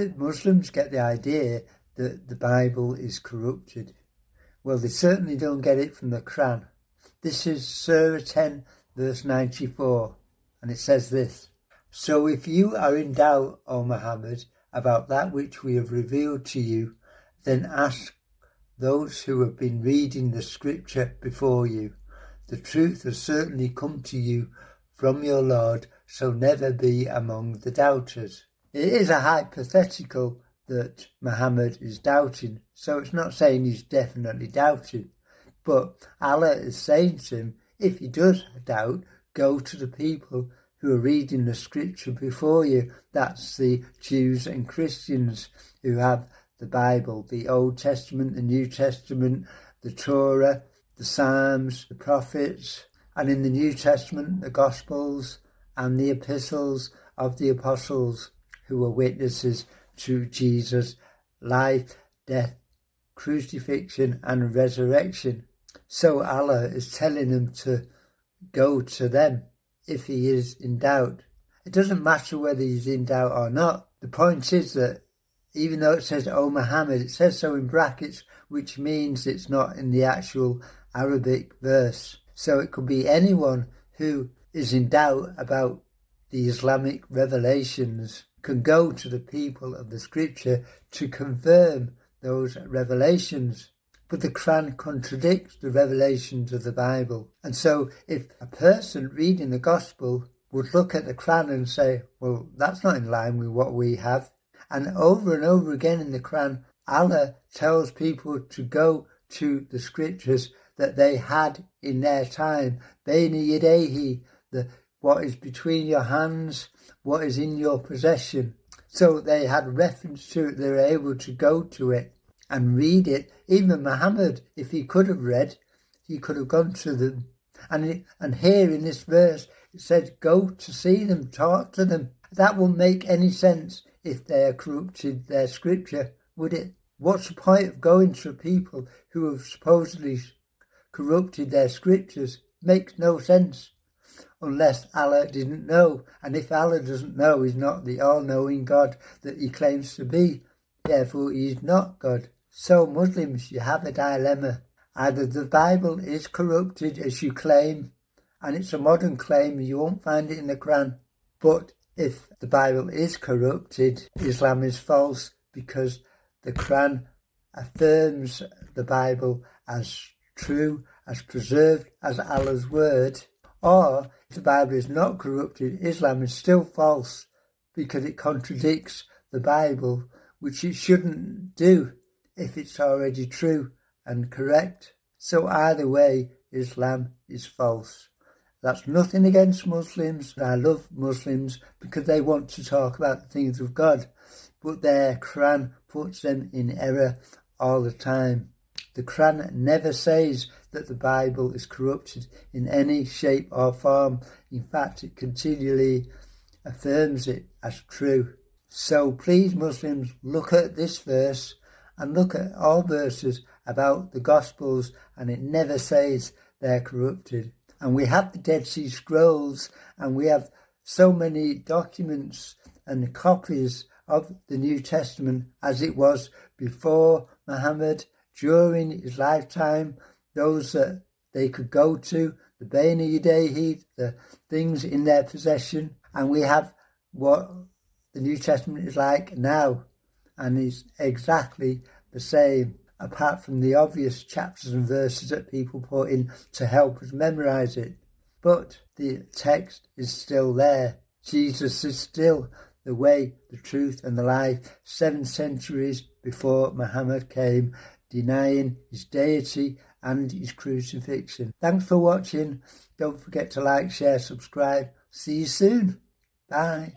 did Muslims get the idea that the Bible is corrupted? Well, they certainly don't get it from the Qur'an. This is Surah 10, verse 94, and it says this: "So if you are in doubt, O Muhammad, about that which we have revealed to you, then ask those who have been reading the scripture before you. The truth has certainly come to you from your Lord, so never be among the doubters." It is a hypothetical that Muhammad is doubting, so it's not saying he's definitely doubting. But Allah is saying to him, if he does doubt, go to the people who are reading the scripture before you. That's the Jews and Christians who have the Bible, the Old Testament, the New Testament, the Torah, the Psalms, the prophets, and in the New Testament, the Gospels and the epistles of the apostles who were witnesses to Jesus' life, death, crucifixion and resurrection. So Allah is telling them to go to them if he is in doubt. It doesn't matter whether he's in doubt or not. The point is that even though it says, "O Muhammad," it says so in brackets, which means it's not in the actual Arabic verse. So it could be anyone who is in doubt about the Islamic revelations can go to the people of the scripture to confirm those revelations. But the Qur'an contradicts the revelations of the Bible. And so if a person reading the Gospel would look at the Qur'an and say, well, that's not in line with what we have. And over again in the Qur'an, Allah tells people to go to the scriptures that they had in their time. Bayna yadayhi, what is between your hands, what is in your possession. So they had reference to it, they were able to go to it and read it. Even Muhammad, if he could have read, he could have gone to them. And here in this verse, it said, go to see them, talk to them. That won't make any sense if they are corrupted their scripture, would it? What's the point of going to people who have supposedly corrupted their scriptures? Makes no sense. Unless Allah didn't know. And if Allah doesn't know, he's not the all-knowing God that he claims to be. Therefore, he's not God. So Muslims, you have a dilemma. Either the Bible is corrupted, as you claim, and it's a modern claim, you won't find it in the Quran. But if the Bible is corrupted, Islam is false, because the Quran affirms the Bible as true, as preserved, as Allah's word. Or, if the Bible is not corrupted, Islam is still false because it contradicts the Bible, which it shouldn't do if it's already true and correct. So either way, Islam is false. That's nothing against Muslims. I love Muslims because they want to talk about the things of God, but their Quran puts them in error all the time. The Quran never says that the Bible is corrupted in any shape or form. In fact, it continually affirms it as true. So please, Muslims, look at this verse and look at all verses about the Gospels, and it never says they're corrupted. And we have the Dead Sea Scrolls, and we have so many documents and copies of the New Testament as it was before Muhammad, during his lifetime, those that they could go to, the Bayna Yadayhi, the things in their possession. And we have what the New Testament is like now, and it's exactly the same, apart from the obvious chapters and verses that people put in to help us memorize it. But the text is still there. Jesus is still the way, the truth and the life, 7 centuries before Muhammad came, denying his deity and his crucifixion. Thanks for watching. Don't forget to like, share, subscribe. See you soon. Bye.